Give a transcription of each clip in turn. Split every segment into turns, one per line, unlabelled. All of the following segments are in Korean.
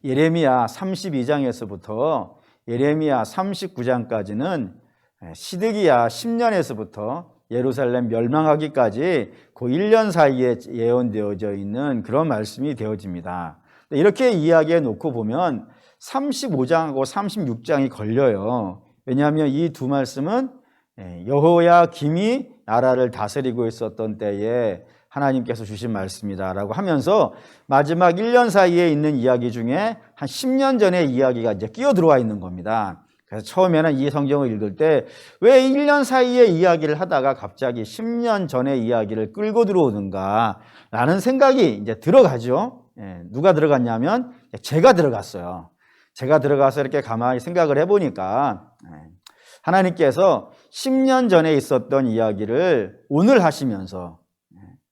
예레미야 32장에서부터 예레미야 39장까지는 시드기야 10년에서부터 예루살렘 멸망하기까지 그 1년 사이에 예언되어져 있는 그런 말씀이 되어집니다. 이렇게 이야기해 놓고 보면 35장하고 36장이 걸려요. 왜냐하면 이 두 말씀은 여호야김이 나라를 다스리고 있었던 때에 하나님께서 주신 말씀이다라고 하면서 마지막 1년 사이에 있는 이야기 중에 한 10년 전의 이야기가 이제 끼어 들어와 있는 겁니다. 그래서 처음에는 이 성경을 읽을 때 왜 1년 사이에 이야기를 하다가 갑자기 10년 전의 이야기를 끌고 들어오는가 라는 생각이 이제 들어가죠. 누가 들어갔냐면 제가 들어갔어요. 제가 들어가서 이렇게 가만히 생각을 해보니까 하나님께서 10년 전에 있었던 이야기를 오늘 하시면서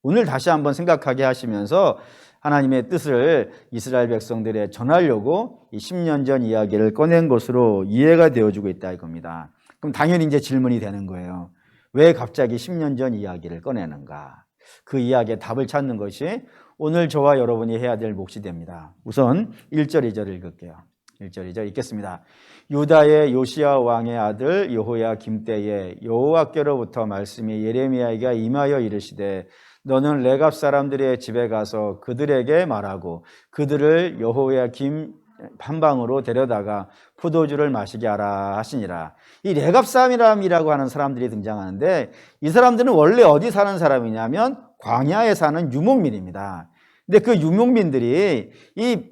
오늘 다시 한번 생각하게 하시면서 하나님의 뜻을 이스라엘 백성들에 전하려고 이 10년 전 이야기를 꺼낸 것으로 이해가 되어지고 있다 이겁니다. 그럼 당연히 이제 질문이 되는 거예요. 왜 갑자기 10년 전 이야기를 꺼내는가? 그 이야기의 답을 찾는 것이 오늘 저와 여러분이 해야 될 몫이 됩니다. 우선 1절, 2절을 읽을게요. 1절, 2절 읽겠습니다. 유다의 요시야 왕의 아들 여호야김 때에 여호와께로부터 말씀이 예레미야에게 임하여 이르시되 너는 레갑 사람들의 집에 가서 그들에게 말하고 그들을 여호야김 한방으로 데려다가 포도주를 마시게 하라 하시니라. 이 레갑 사람이라고 하는 사람들이 등장하는데 이 사람들은 원래 어디 사는 사람이냐면 광야에 사는 유목민입니다. 근데 그 유목민들이 이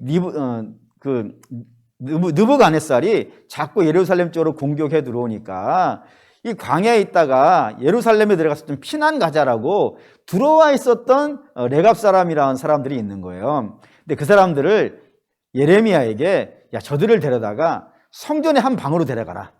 느부갓네살이 자꾸 예루살렘 쪽으로 공격해 들어오니까 이 광야에 있다가 예루살렘에 들어가서 좀 피난 가자라고 들어와 있었던 레갑 사람이라는 사람들이 있는 거예요. 근데 그 사람들을 예레미야에게 야 저들을 데려다가 성전의 한 방으로 데려가라.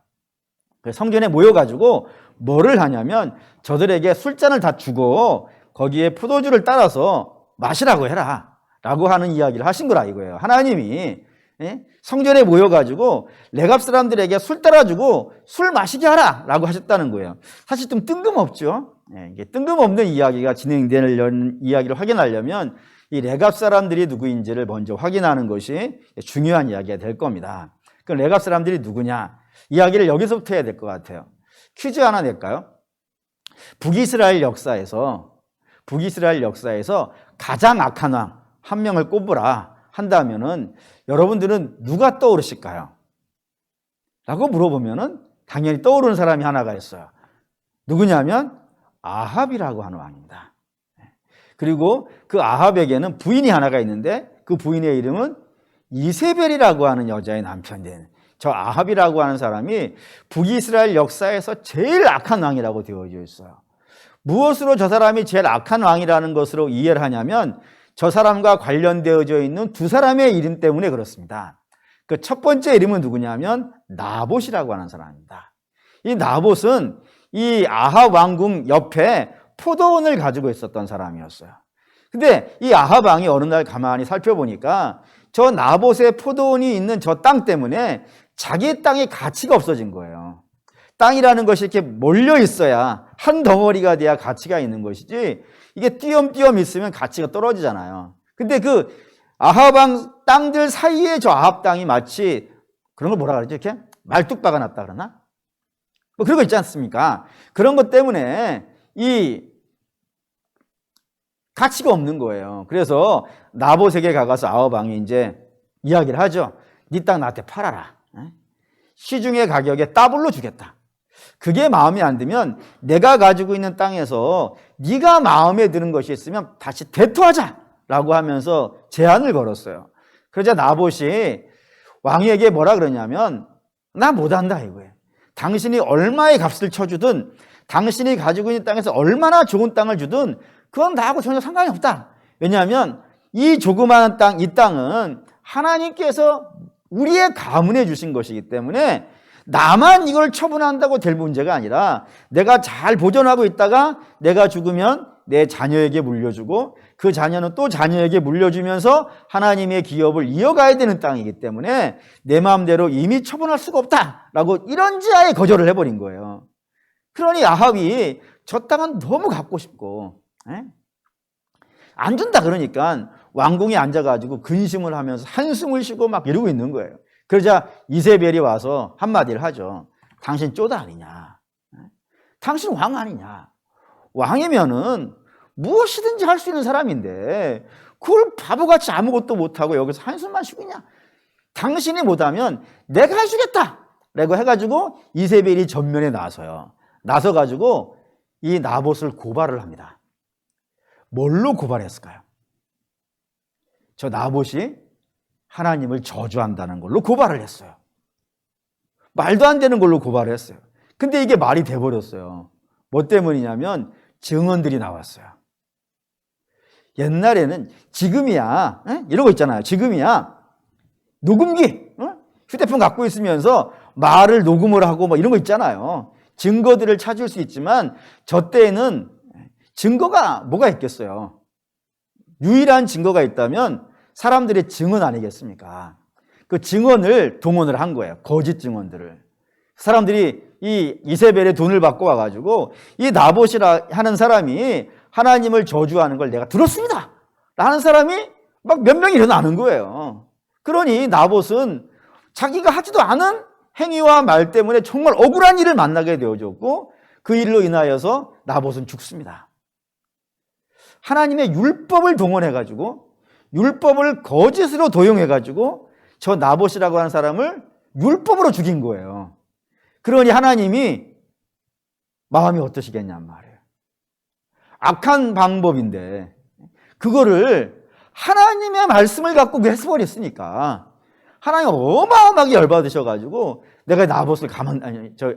성전에 모여가지고 뭐를 하냐면 저들에게 술잔을 다 주고 거기에 포도주를 따라서 마시라고 해라 라고 하는 이야기를 하신 거라 이거예요. 하나님이 성전에 모여가지고 레갑 사람들에게 술 따라주고 술 마시게 하라 라고 하셨다는 거예요. 사실 좀 뜬금없죠. 이게 뜬금없는 이야기가 진행되는 이야기를 확인하려면 이 레갑 사람들이 누구인지를 먼저 확인하는 것이 중요한 이야기가 될 겁니다. 그럼 레갑 사람들이 누구냐? 이야기를 여기서부터 해야 될 것 같아요. 퀴즈 하나 낼까요? 북이스라엘 역사에서 가장 악한 왕 한 명을 꼽으라 한다면은 여러분들은 누가 떠오르실까요? 라고 물어보면은 당연히 떠오르는 사람이 하나가 있어요. 누구냐면 아합이라고 하는 왕입니다. 그리고 그 아합에게는 부인이 하나가 있는데 그 부인의 이름은 이세벨이라고 하는 여자의 남편인 저 아합이라고 하는 사람이 북이스라엘 역사에서 제일 악한 왕이라고 되어져 있어요. 무엇으로 저 사람이 제일 악한 왕이라는 것으로 이해를 하냐면 저 사람과 관련되어져 있는 두 사람의 이름 때문에 그렇습니다. 그 첫 번째 이름은 누구냐면 나봇이라고 하는 사람입니다. 이 나봇은 이 아합 왕궁 옆에 포도원을 가지고 있었던 사람이었어요. 근데 이 아합 왕이 어느 날 가만히 살펴보니까 저 나봇의 포도원이 있는 저 땅 때문에 자기 땅의 가치가 없어진 거예요. 땅이라는 것이 이렇게 몰려 있어야 한 덩어리가 돼야 가치가 있는 것이지 이게 띄엄띄엄 있으면 가치가 떨어지잖아요. 근데 그 아합 왕 땅들 사이에 저 아합 땅이 마치 그런 걸 뭐라 그러죠? 이렇게 말뚝박아 놨다 그러나? 뭐 그런 거 있지 않습니까? 그런 것 때문에 이 가치가 없는 거예요. 그래서 나봇에게 가서 아합 왕이 이제 이야기를 하죠. 네 땅 나한테 팔아라. 시중의 가격에 더블로 주겠다. 그게 마음에 안 들면 내가 가지고 있는 땅에서 네가 마음에 드는 것이 있으면 다시 대투하자라고 하면서 제안을 걸었어요. 그러자 나봇이 왕에게 뭐라 그러냐면 나 못한다 이거예요. 당신이 얼마의 값을 쳐주든 당신이 가지고 있는 땅에서 얼마나 좋은 땅을 주든 그건 나하고 전혀 상관이 없다. 왜냐하면 이 조그마한 땅, 이 땅은 하나님께서 우리의 가문에 주신 것이기 때문에 나만 이걸 처분한다고 될 문제가 아니라 내가 잘 보존하고 있다가 내가 죽으면 내 자녀에게 물려주고 그 자녀는 또 자녀에게 물려주면서 하나님의 기업을 이어가야 되는 땅이기 때문에 내 마음대로 이미 처분할 수가 없다라고 이런 지하에 거절을 해버린 거예요. 그러니 아합이 저 땅은 너무 갖고 싶고 안 준다 그러니까 왕궁에 앉아가지고 근심을 하면서 한숨을 쉬고 막 이러고 있는 거예요. 그러자 이세벨이 와서 한마디를 하죠. 당신 쪼다 아니냐? 당신 왕 아니냐? 왕이면은 무엇이든지 할 수 있는 사람인데 그걸 바보같이 아무것도 못하고 여기서 한숨만 쉬고 있냐? 당신이 못하면 내가 해주겠다! 라고 해가지고 이세벨이 전면에 나서요. 나서가지고 이 나봇을 고발을 합니다. 뭘로 고발했을까요? 저 나봇이 하나님을 저주한다는 걸로 고발을 했어요. 말도 안 되는 걸로 고발을 했어요. 근데 이게 말이 돼버렸어요. 뭐 때문이냐면 증언들이 나왔어요. 옛날에는 지금이야 이러고 있잖아요. 지금이야 녹음기 휴대폰 갖고 있으면서 말을 녹음을 하고 뭐 이런 거 있잖아요. 증거들을 찾을 수 있지만 저 때에는 증거가 뭐가 있겠어요. 유일한 증거가 있다면 사람들의 증언 아니겠습니까? 그 증언을 동원을 한 거예요. 거짓 증언들을. 사람들이 이 이세벨의 돈을 받고 와가지고 이 나봇이라 하는 사람이 하나님을 저주하는 걸 내가 들었습니다 라는 사람이 막 몇 명이 일어나는 거예요. 그러니 나봇은 자기가 하지도 않은 행위와 말 때문에 정말 억울한 일을 만나게 되어졌고 그 일로 인하여서 나봇은 죽습니다. 하나님의 율법을 동원해가지고 율법을 거짓으로 도용해가지고 저 나봇이라고 하는 사람을 율법으로 죽인 거예요. 그러니 하나님이 마음이 어떠시겠냔 말이에요. 악한 방법인데 그거를 하나님의 말씀을 갖고 해버렸으니까 하나님 어마어마하게 열받으셔가지고 내가 나봇을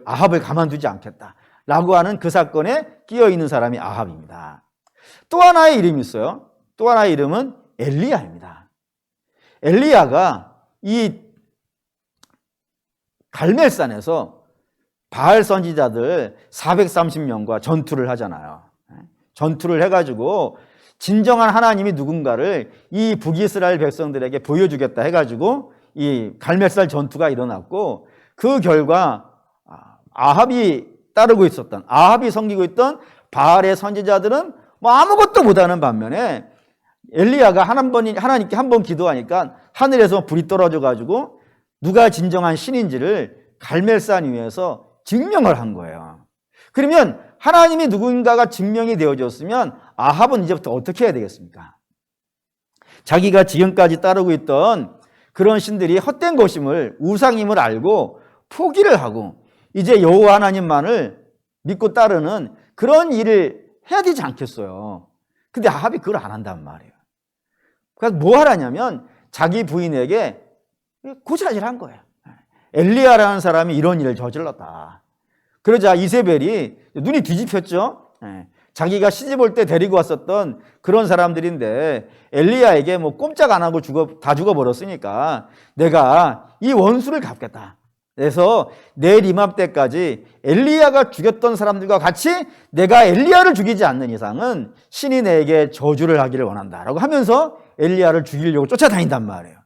아합을 가만두지 않겠다라고 하는 그 사건에 끼어 있는 사람이 아합입니다. 또 하나의 이름이 있어요. 또 하나의 이름은 엘리야입니다. 엘리야가 이 갈멜산에서 바알 선지자들 430명과 전투를 하잖아요. 전투를 해가지고 진정한 하나님이 누군가를 이 북이스라엘 백성들에게 보여주겠다 해가지고 이 갈멜산 전투가 일어났고 그 결과 아합이 섬기고 있던 바알의 선지자들은 뭐 아무것도 못하는 반면에 엘리야가 하나님께 한 번 기도하니까 하늘에서 불이 떨어져가지고 누가 진정한 신인지를 갈멜산 위에서 증명을 한 거예요. 그러면 하나님이 누군가가 증명이 되어졌으면 아합은 이제부터 어떻게 해야 되겠습니까? 자기가 지금까지 따르고 있던 그런 신들이 헛된 것임을 우상임을 알고 포기를 하고 이제 여호와 하나님만을 믿고 따르는 그런 일을 해야 되지 않겠어요. 근데 아합이 그걸 안 한단 말이에요. 그래서 뭐 하라냐면 자기 부인에게 고자질한 거예요. 엘리야라는 사람이 이런 일을 저질렀다. 그러자 이세벨이 눈이 뒤집혔죠. 자기가 시집 올 때 데리고 왔었던 그런 사람들인데 엘리야에게 뭐 꼼짝 안 하고 다 죽어버렸으니까 내가 이 원수를 갚겠다. 그래서 내일 이맘때까지 엘리야가 죽였던 사람들과 같이 내가 엘리야를 죽이지 않는 이상은 신이 내게 저주를 하기를 원한다라고 하면서 엘리야를 죽이려고 쫓아다닌단 말이에요.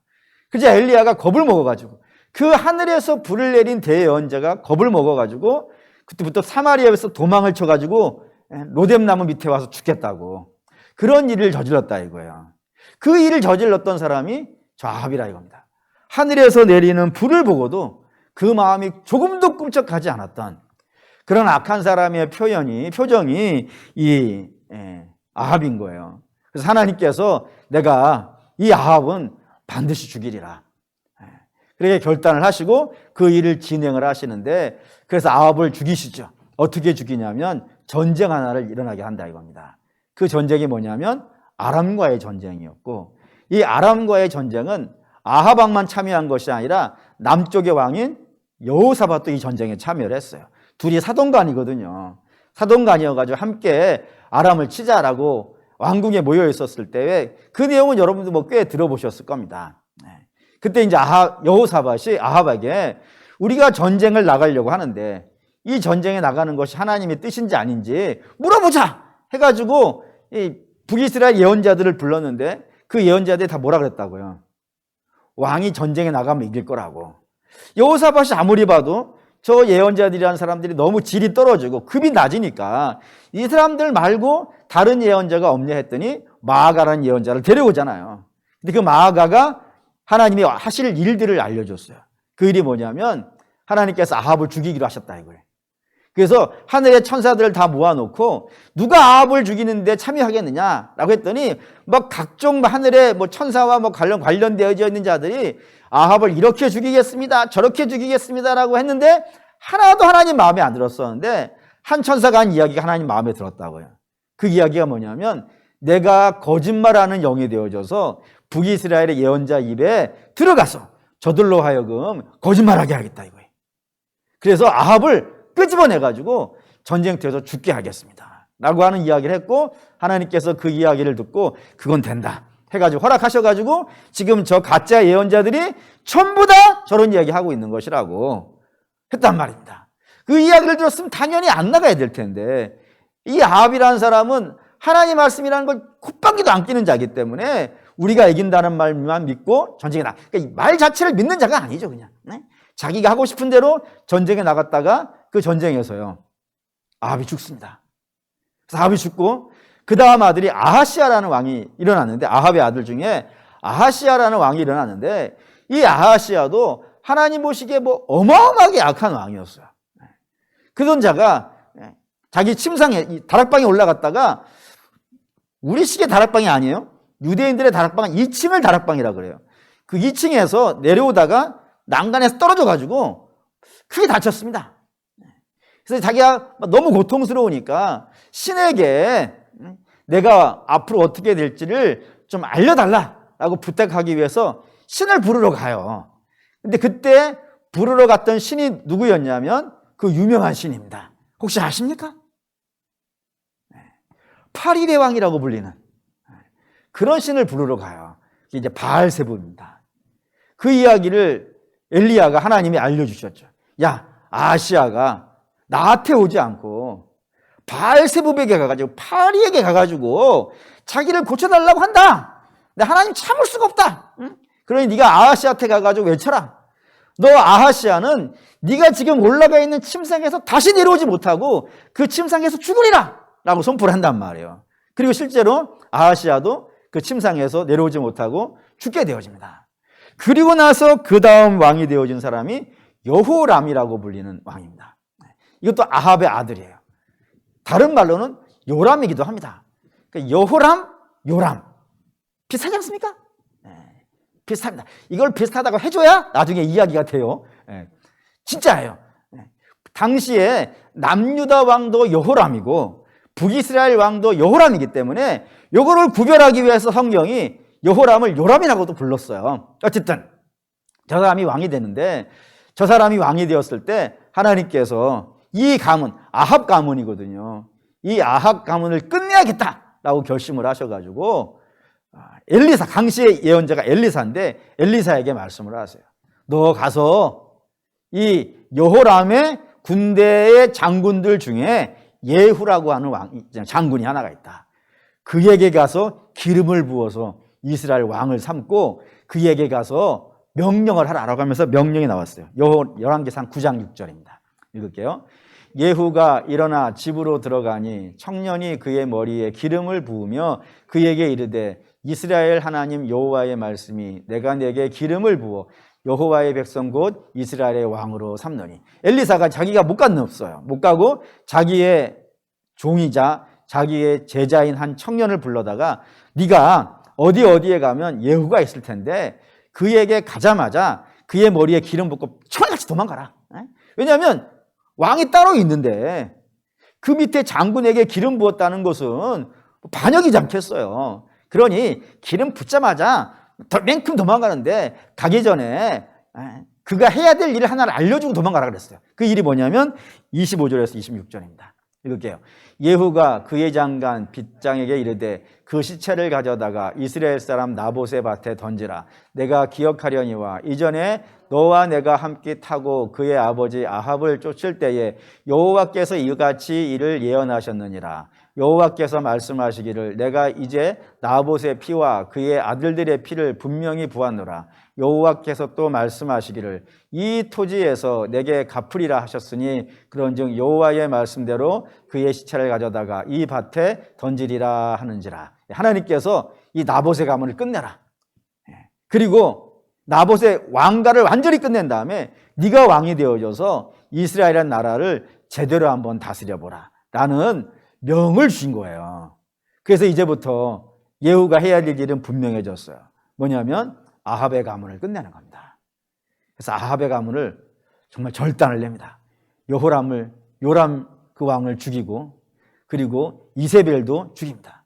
그래서 엘리야가 겁을 먹어가지고 그 하늘에서 불을 내린 대예언자가 겁을 먹어가지고 그때부터 사마리아에서 도망을 쳐가지고 로뎀나무 밑에 와서 죽겠다고 그런 일을 저질렀다 이거예요. 그 일을 저질렀던 사람이 저 아합이라 이겁니다. 하늘에서 내리는 불을 보고도 그 마음이 조금도 꿈쩍하지 않았던 그런 악한 사람의 표정이 이 아합인 거예요. 그래서 하나님께서 내가 이 아합은 반드시 죽이리라. 그렇게 결단을 하시고 그 일을 진행을 하시는데 그래서 아합을 죽이시죠. 어떻게 죽이냐면 전쟁 하나를 일어나게 한다 이겁니다. 그 전쟁이 뭐냐면 아람과의 전쟁이었고 이 아람과의 전쟁은 아합 왕만 참여한 것이 아니라 남쪽의 왕인 여호사밧도 이 전쟁에 참여를 했어요. 둘이 사돈간이거든요. 사돈간이어가지고 함께 아람을 치자라고 왕궁에 모여 있었을 때 그 내용은 여러분도 뭐 꽤 들어보셨을 겁니다. 그때 이제 여호사밧이 아합에게 우리가 전쟁을 나가려고 하는데 이 전쟁에 나가는 것이 하나님의 뜻인지 아닌지 물어보자 해가지고 이 북이스라엘 예언자들을 불렀는데 그 예언자들이 다 뭐라 그랬다고요? 왕이 전쟁에 나가면 이길 거라고. 여호사밧이 아무리 봐도 저 예언자들이라는 사람들이 너무 질이 떨어지고 급이 낮으니까 이 사람들 말고 다른 예언자가 없냐 했더니 마아가라는 예언자를 데려오잖아요. 근데 그 마아가가 하나님이 하실 일들을 알려줬어요. 그 일이 뭐냐면 하나님께서 아합을 죽이기로 하셨다 이거예요. 그래서 하늘의 천사들을 다 모아놓고 누가 아합을 죽이는데 참여하겠느냐라고 했더니 막 각종 하늘의 뭐 천사와 뭐 관련되어져 있는 자들이 아합을 이렇게 죽이겠습니다, 저렇게 죽이겠습니다라고 했는데 하나도 하나님 마음에 안 들었었는데 한 천사가 한 이야기가 하나님 마음에 들었다고요. 그 이야기가 뭐냐면 내가 거짓말하는 영이 되어져서 북이스라엘의 예언자 입에 들어가서 저들로 하여금 거짓말하게 하겠다 이거예요. 그래서 아합을 끄집어내가지고 전쟁터에서 죽게 하겠습니다 라고 하는 이야기를 했고 하나님께서 그 이야기를 듣고 그건 된다 해가지고 허락하셔가지고 지금 저 가짜 예언자들이 전부 다 저런 이야기 하고 있는 것이라고 했단 말입니다. 그 이야기를 들었으면 당연히 안 나가야 될 텐데 이 아합이라는 사람은 하나님 말씀이라는 걸 콧방귀도 안 끼는 자이기 때문에 우리가 이긴다는 말만 믿고 전쟁에 나가. 그러니까 말 자체를 믿는 자가 아니죠, 그냥. 네? 자기가 하고 싶은 대로 전쟁에 나갔다가 그 전쟁에서요, 아합이 죽습니다. 그래서 아합이 죽고 그 다음 아들이 아하시아라는 왕이 일어났는데 아합의 아들 중에 아하시아라는 왕이 일어났는데 이 아하시아도 하나님 보시기에 뭐 어마어마하게 약한 왕이었어요. 그런 자가 자기 침상에 다락방에 올라갔다가 우리 식의 다락방이 아니에요. 유대인들의 다락방은 2층을 다락방이라고 그래요. 그 2층에서 내려오다가 난간에서 떨어져가지고 크게 다쳤습니다. 그래서 자기가 너무 고통스러우니까 신에게 내가 앞으로 어떻게 될지를 좀 알려달라라고 부탁하기 위해서 신을 부르러 가요. 근데 그때 부르러 갔던 신이 누구였냐면 그 유명한 신입니다. 혹시 아십니까? 파리의 왕이라고 불리는 그런 신을 부르러 가요. 이제 바알세불입니다. 그 이야기를 엘리야가 하나님이 알려주셨죠. 야, 아시아가 나한테 오지 않고 바알세불에게 가가지고 파리에게 가가지고 자기를 고쳐달라고 한다. 근데 하나님 참을 수가 없다. 응? 그러니 네가 아하시아한테 가가지고 외쳐라. 너 아하시아는 네가 지금 올라가 있는 침상에서 다시 내려오지 못하고 그 침상에서 죽으리라 라고 선포를 한단 말이에요. 그리고 실제로 아하시아도 그 침상에서 내려오지 못하고 죽게 되어집니다. 그리고 나서 그 다음 왕이 되어진 사람이 여호람이라고 불리는 왕입니다. 이것도 아합의 아들이에요. 다른 말로는 요람이기도 합니다. 그러니까 여호람, 요람 비슷하지 않습니까? 비슷합니다. 이걸 비슷하다고 해줘야 나중에 이야기가 돼요. 진짜예요. 당시에 남유다 왕도 여호람이고 북이스라엘 왕도 여호람이기 때문에 이거를 구별하기 위해서 성경이 여호람을 요람이라고도 불렀어요. 어쨌든 저 사람이 왕이 되는데 저 사람이 왕이 되었을 때 하나님께서 이 가문, 아합 가문이거든요. 이 아합 가문을 끝내야겠다라고 결심을 하셔가지고 엘리사, 당시의 예언자가 엘리사인데 엘리사에게 말씀을 하세요. 너 가서 이 여호람의 군대의 장군들 중에 예후라고 하는 장군이 하나가 있다. 그에게 가서 기름을 부어서 이스라엘 왕을 삼고 그에게 가서 명령을 하라라고 하면서 명령이 나왔어요. 열왕기상 9장 6절입니다. 읽을게요. 예후가 일어나 집으로 들어가니 청년이 그의 머리에 기름을 부으며 그에게 이르되 이스라엘 하나님 여호와의 말씀이 내가 내게 기름을 부어 여호와의 백성 곧 이스라엘의 왕으로 삼노니. 엘리사가 자기가 못 가는 없어요. 못 가고 자기의 종이자 자기의 제자인 한 청년을 불러다가 네가 어디에 가면 예후가 있을 텐데 그에게 가자마자 그의 머리에 기름 붓고 총알같이 도망가라. 왜냐하면 왕이 따로 있는데 그 밑에 장군에게 기름 부었다는 것은 반역이지 않겠어요. 그러니 기름 붓자마자 맨큼 도망가는데 가기 전에 그가 해야 될 일을 하나를 알려주고 도망가라 그랬어요. 그 일이 뭐냐면 25절에서 26절입니다. 읽을게요. 예후가 그의 장관 빗장에게 이르되 그 시체를 가져다가 이스라엘 사람 나봇의 밭에 던지라. 내가 기억하려니와 이전에 너와 내가 함께 타고 그의 아버지 아합을 쫓을 때에 여호와께서 이같이 이를 예언하셨느니라. 여호와께서 말씀하시기를 내가 이제 나봇의 피와 그의 아들들의 피를 분명히 부었노라. 여호와께서 또 말씀하시기를 이 토지에서 내게 갚으리라 하셨으니 그런즉 여호와의 말씀대로 그의 시체를 가져다가 이 밭에 던지리라 하는지라. 하나님께서 이 나봇의 가문을 끝내라. 그리고 나봇의 왕가를 완전히 끝낸 다음에 네가 왕이 되어줘서 이스라엘이라는 나라를 제대로 한번 다스려보라 라는 명을 주신 거예요. 그래서 이제부터 예후가 해야 될 일은 분명해졌어요. 뭐냐면 아합의 가문을 끝내는 겁니다. 그래서 아합의 가문을 정말 절단을 냅니다. 요람 그 왕을 죽이고, 그리고 이세벨도 죽입니다.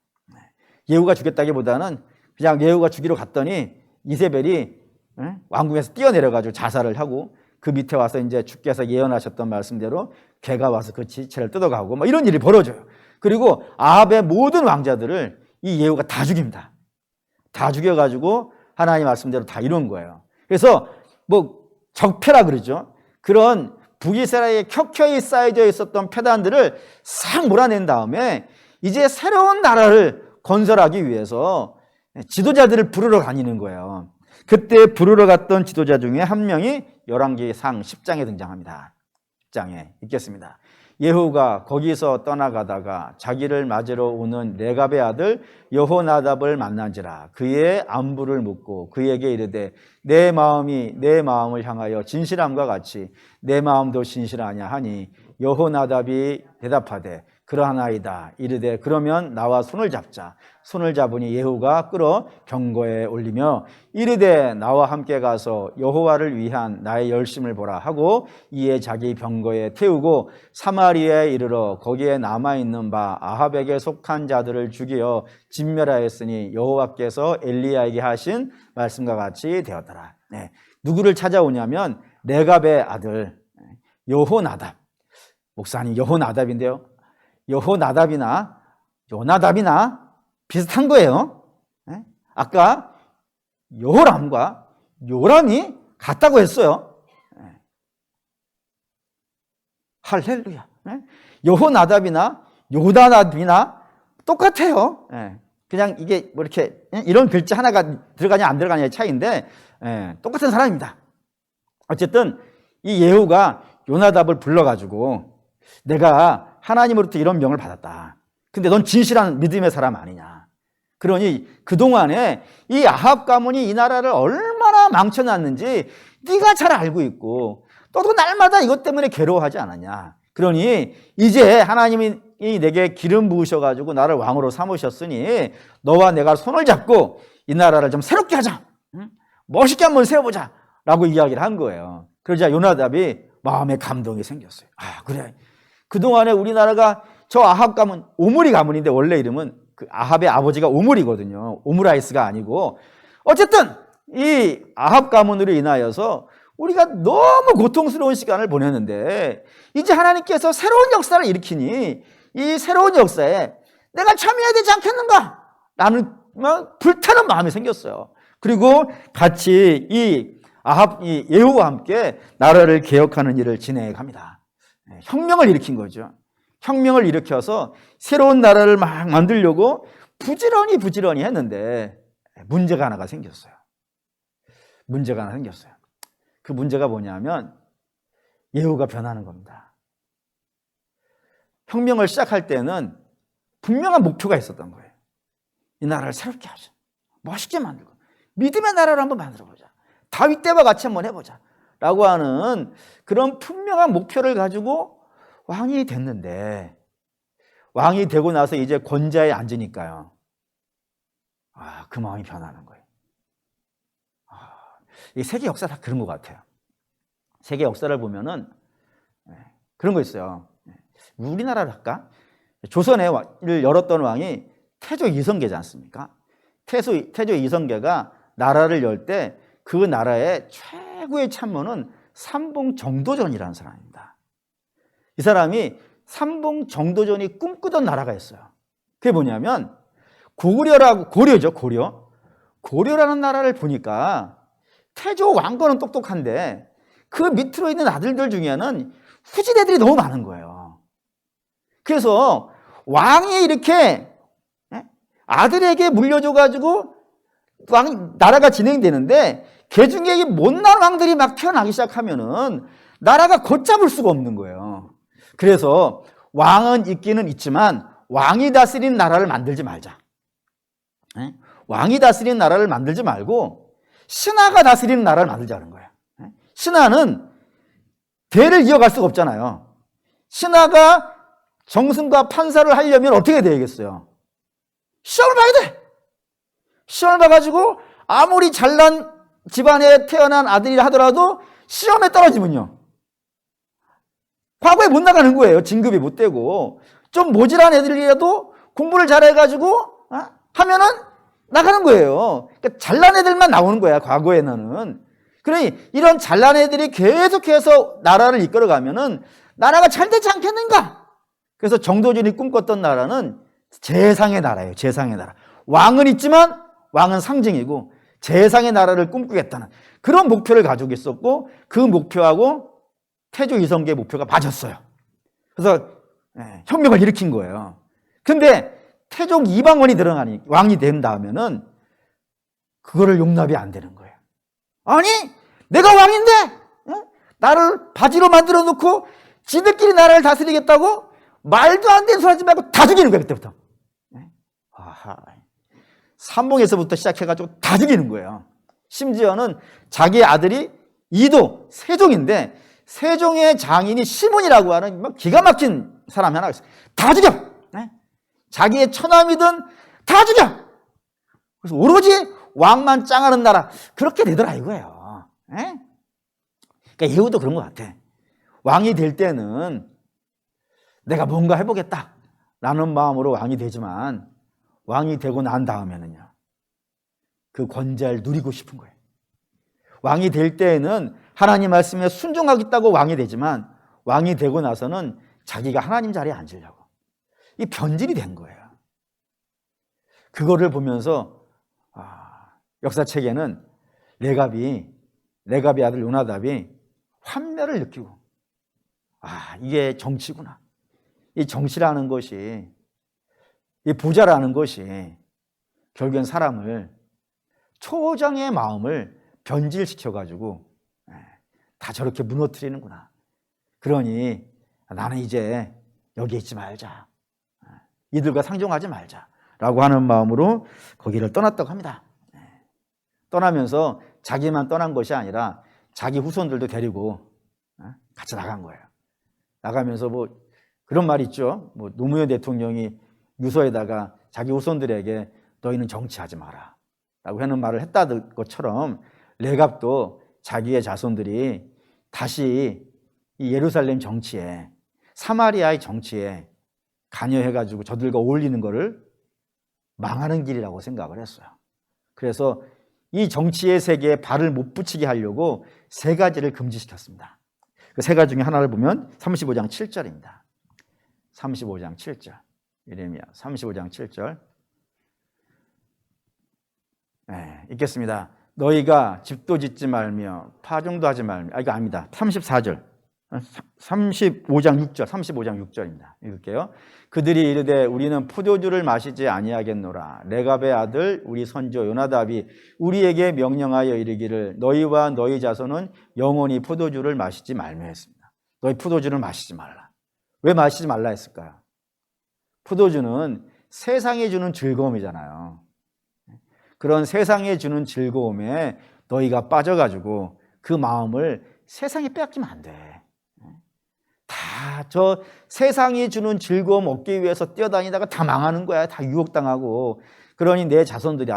예후가 죽였다기보다는 그냥 예후가 죽이러 갔더니 이세벨이 왕궁에서 뛰어내려가지고 자살을 하고, 그 밑에 와서 이제 주께서 예언하셨던 말씀대로 개가 와서 그 지체를 뜯어가고 뭐 이런 일이 벌어져요. 그리고 아합의 모든 왕자들을 이 예후가 다 죽입니다. 다 죽여가지고 하나님 말씀대로 다 이룬 거예요. 그래서 뭐 적폐라 그러죠. 그런 북이스라엘에 켜켜이 쌓여져 있었던 패단들을 싹 몰아낸 다음에 이제 새로운 나라를 건설하기 위해서 지도자들을 부르러 다니는 거예요. 그때 부르러 갔던 지도자 중에 한 명이 열왕기상 10장에 등장합니다. 10장에 읽겠습니다. 예후가 거기서 떠나가다가 자기를 맞으러 오는 레갑의 아들 여호나답을 만난지라. 그의 안부를 묻고 그에게 이르되 내 마음이 내 마음을 향하여 진실함과 같이 내 마음도 진실하냐 하니, 여호나답이 대답하되 그러하나이다. 이르되 그러면 나와 손을 잡자. 손을 잡으니 예후가 끌어 경거에 올리며 이르되 나와 함께 가서 여호와를 위한 나의 열심을 보라 하고, 이에 자기 병거에 태우고 사마리아에 이르러 거기에 남아있는 바 아합에게 속한 자들을 죽여 진멸하였으니 여호와께서 엘리야에게 하신 말씀과 같이 되었더라. 누구를 찾아오냐면 레갑의 아들 여호나답. 목사님, 여호나답인데요, 여호나답이나 요나답이나 비슷한 거예요. 아까 여호람과 요람이 같다고 했어요. 할렐루야. 여호나답이나 요나답이나 똑같아요. 그냥 이게 뭐 이렇게 이런 글자 하나가 들어가냐 안 들어가냐의 차이인데 똑같은 사람입니다. 어쨌든 이 예후가 요나답을 불러가지고 내가 하나님으로부터 이런 명을 받았다. 근데 넌 진실한 믿음의 사람 아니냐. 그러니 그동안에 이 아합 가문이 이 나라를 얼마나 망쳐놨는지 네가 잘 알고 있고, 너도 날마다 이것 때문에 괴로워하지 않았냐. 그러니 이제 하나님이 내게 기름 부으셔가지고 나를 왕으로 삼으셨으니 너와 내가 손을 잡고 이 나라를 좀 새롭게 하자. 멋있게 한번 세워보자 라고 이야기를 한 거예요. 그러자 요나답이 마음에 감동이 생겼어요. 아, 그래. 그동안에 우리나라가 저 아합 가문, 오므리 가문인데 원래 이름은 그 아합의 아버지가 오므리거든요. 오므라이스가 아니고. 어쨌든 이 아합 가문으로 인하여서 우리가 너무 고통스러운 시간을 보냈는데 이제 하나님께서 새로운 역사를 일으키니 이 새로운 역사에 내가 참여해야 되지 않겠는가? 라는 불타는 마음이 생겼어요. 그리고 같이 이 예후와 함께 나라를 개혁하는 일을 진행해 갑니다. 혁명을 일으킨 거죠. 혁명을 일으켜서 새로운 나라를 막 만들려고 부지런히 했는데 문제가 하나가 생겼어요. 문제가 하나 생겼어요. 그 문제가 뭐냐면 예후가 변하는 겁니다. 혁명을 시작할 때는 분명한 목표가 있었던 거예요. 이 나라를 새롭게 하자. 멋있게 만들고 믿음의 나라를 한번 만들어보자. 다윗 때와 같이 한번 해보자 라고 하는 그런 분명한 목표를 가지고 왕이 됐는데, 왕이 되고 나서 이제 권좌에 앉으니까요, 그 마음이 변하는 거예요. 이 세계 역사 다 그런 것 같아요. 세계 역사를 보면은 그런 거 있어요. 우리나라를 할까? 조선을 열었던 왕이 태조 이성계지 않습니까? 태조 이성계가 나라를 열 때 그 나라의 최고의 참모는 삼봉정도전이라는 사람입니다. 이 사람이 삼봉정도전이 꿈꾸던 나라가 있어요. 그게 뭐냐면 고려라는 나라를 보니까 태조 왕건은 똑똑한데 그 밑으로 있는 아들들 중에는 후지대들이 너무 많은 거예요. 그래서 왕이 이렇게 아들에게 물려줘가지고 나라가 진행되는데 그 중에 이 못난 왕들이 막 태어나기 시작하면은 나라가 걷잡을 수가 없는 거예요. 그래서 왕은 있기는 있지만 왕이 다스리는 나라를 만들지 말자. 예? 왕이 다스리는 나라를 만들지 말고 신하가 다스리는 나라를 만들자는 거예요. 예? 신하는 대를 이어갈 수가 없잖아요. 신하가 정승과 판사를 하려면 어떻게 되겠어요? 시험을 봐야 돼. 시험을 봐가지고 아무리 잘난 집안에 태어난 아들이라 하더라도 시험에 떨어지면요, 과거에 못 나가는 거예요. 진급이 못 되고. 좀 모질한 애들이라도 공부를 잘해가지고 하면은 나가는 거예요. 그러니까 잘난 애들만 나오는 거야, 과거에는. 그러니 이런 잘난 애들이 계속해서 나라를 이끌어가면은 나라가 잘 되지 않겠는가? 그래서 정도전이 꿈꿨던 나라는 재상의 나라예요. 재상의 나라. 왕은 있지만 왕은 상징이고 재상의 나라를 꿈꾸겠다는 그런 목표를 가지고 있었고, 그 목표하고 태조 이성계의 목표가 맞았어요. 그래서 혁명을 일으킨 거예요. 근데 태종 이방원이 들어가니 왕이 된 다음에는 그거를 용납이 안 되는 거예요. 아니, 내가 왕인데 나를 바지로 만들어 놓고 지들끼리 나라를 다스리겠다고? 말도 안 되는 소리 하지 말고 다 죽이는 거예요. 그때부터. 아하. 삼봉에서부터 시작해가지고 다 죽이는 거예요. 심지어는 자기 아들이 이도 세종인데, 세종의 장인이 시몬이라고 하는 기가 막힌 사람이 하나 있어요. 다 죽여! 자기의 처남이든 다 죽여! 그래서 오로지 왕만 짱하는 나라, 그렇게 되더라 이거예요. 그러니까 예후도 그런 것 같아. 왕이 될 때는 내가 뭔가 해보겠다 라는 마음으로 왕이 되지만, 왕이 되고 난 다음에는요, 그 권좌를 누리고 싶은 거예요. 왕이 될 때에는 하나님 말씀에 순종하겠다고 왕이 되지만, 왕이 되고 나서는 자기가 하나님 자리에 앉으려고 이 변질이 된 거예요. 그거를 보면서 역사책에는 레갑의 아들 요나답이 환멸을 느끼고, 이게 정치구나. 이 정치라는 것이, 이 부자라는 것이 결국엔 사람을, 초정의 마음을 변질시켜가지고 다 저렇게 무너뜨리는구나. 그러니 나는 이제 여기 있지 말자. 이들과 상종하지 말자. 라고 하는 마음으로 거기를 떠났다고 합니다. 떠나면서 자기만 떠난 것이 아니라 자기 후손들도 데리고 같이 나간 거예요. 나가면서 그런 말이 있죠. 노무현 대통령이 유서에다가 자기 후손들에게 너희는 정치하지 마라 라고 하는 말을 했다는 것처럼, 레갑도 자기의 자손들이 다시 이 예루살렘 정치에, 사마리아의 정치에 관여해가지고 저들과 어울리는 것을 망하는 길이라고 생각을 했어요. 그래서 이 정치의 세계에 발을 못 붙이게 하려고 세 가지를 금지시켰습니다. 그 세 가지 중에 하나를 보면 35장 7절입니다. 35장 7절. 예레미야 35장 7절. 읽겠습니다. 너희가 집도 짓지 말며 파종도 하지 말며, 이거 아닙니다. 34절. 35장 6절입니다. 읽을게요. 그들이 이르되 우리는 포도주를 마시지 아니하겠노라. 레갑의 아들 우리 선조 요나답이 우리에게 명령하여 이르기를 너희와 너희 자손은 영원히 포도주를 마시지 말며 했습니다. 너희 포도주를 마시지 말라. 왜 마시지 말라 했을까요? 포도주는 세상에 주는 즐거움이잖아요. 그런 세상에 주는 즐거움에 너희가 빠져가지고 그 마음을 세상에 빼앗기면 안 돼. 다 저 세상이 주는 즐거움 얻기 위해서 뛰어다니다가 다 망하는 거야. 다 유혹당하고. 그러니 내 자손들이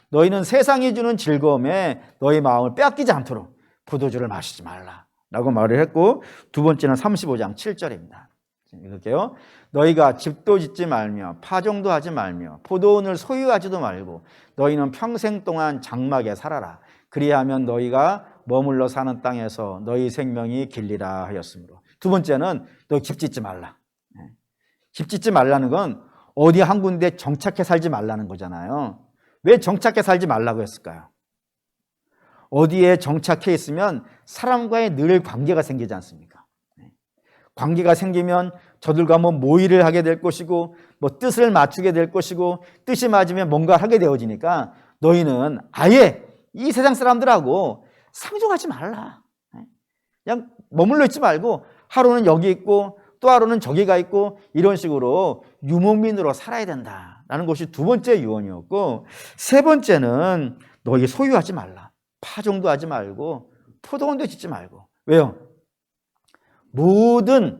너희는 세상이 주는 즐거움에 너희 마음을 빼앗기지 않도록 포도주를 마시지 말라 라고 말을 했고, 두 번째는 35장 7절입니다. 읽을게요. 너희가 집도 짓지 말며 파종도 하지 말며 포도원을 소유하지도 말고 너희는 평생 동안 장막에 살아라. 그리하면 너희가 머물러 사는 땅에서 너희 생명이 길리라 하였으므로. 두 번째는 너 집 짓지 말라. 집 짓지 말라는 건 어디 한 군데 정착해 살지 말라는 거잖아요. 왜 정착해 살지 말라고 했을까요? 어디에 정착해 있으면 사람과의 늘 관계가 생기지 않습니까? 관계가 생기면 저들과 모의를 하게 될 것이고 뜻을 맞추게 될 것이고, 뜻이 맞으면 뭔가 하게 되어지니까 너희는 아예 이 세상 사람들하고 상종하지 말라. 그냥 머물러 있지 말고 하루는 여기 있고 또 하루는 저기가 있고 이런 식으로 유목민으로 살아야 된다 라는 것이 두 번째 유언이었고, 세 번째는 너희 소유하지 말라. 파종도 하지 말고 포도원도 짓지 말고. 왜요? 모든